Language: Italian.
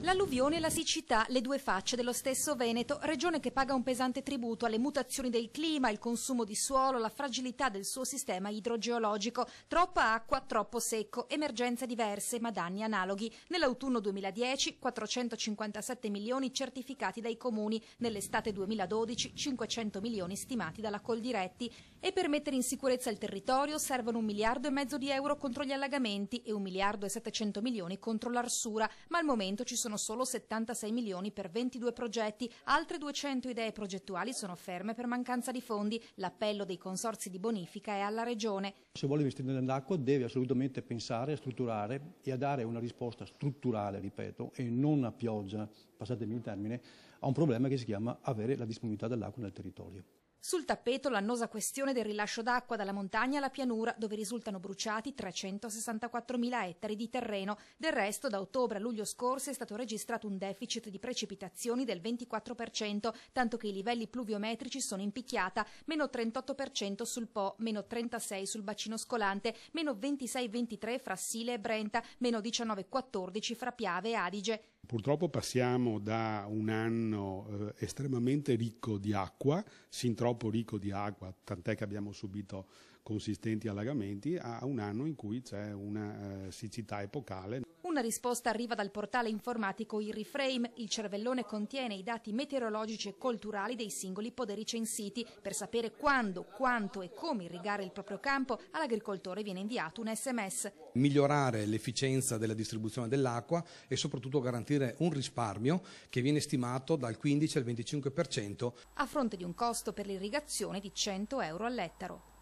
L'alluvione e la siccità, le due facce dello stesso Veneto, regione che paga un pesante tributo alle mutazioni del clima, il consumo di suolo, la fragilità del suo sistema idrogeologico. Troppa acqua, troppo secco, emergenze diverse ma danni analoghi. Nell'autunno 2010 457 milioni certificati dai comuni, nell'estate 2012 500 milioni stimati dalla Coldiretti. E per mettere in sicurezza il territorio servono 1,5 miliardi di euro contro gli allagamenti e 1,7 miliardi contro l'arsura, ma al momento ci sono solo 76 milioni per 22 progetti, altre 200 idee progettuali sono ferme per mancanza di fondi. L'appello dei consorzi di bonifica è alla Regione. Se vuole investire nell'acqua deve assolutamente pensare a strutturare e a dare una risposta strutturale, ripeto, e non a pioggia, passatemi il termine, a un problema che si chiama avere la disponibilità dell'acqua nel territorio. Sul tappeto l'annosa questione del rilascio d'acqua dalla montagna alla pianura, dove risultano bruciati 364.000 ettari di terreno. Del resto, da ottobre a luglio scorso è stato registrato un deficit di precipitazioni del 24%, tanto che i livelli pluviometrici sono in picchiata, meno 38% sul Po, meno 36% sul bacino scolante, meno 26-23% fra Sile e Brenta, meno 19-14% fra Piave e Adige. Purtroppo passiamo da un anno estremamente ricco di acqua, sin troppo ricco di acqua, tant'è che abbiamo subito consistenti allagamenti, a un anno in cui c'è una siccità epocale. Una risposta arriva dal portale informatico Irriframe. Il cervellone contiene i dati meteorologici e culturali dei singoli poderi censiti. Per sapere quando, quanto e come irrigare il proprio campo, all'agricoltore viene inviato un SMS. Migliorare l'efficienza della distribuzione dell'acqua e soprattutto garantire un risparmio che viene stimato dal 15 al 25%. A fronte di un costo per l'irrigazione di 100 euro all'ettaro.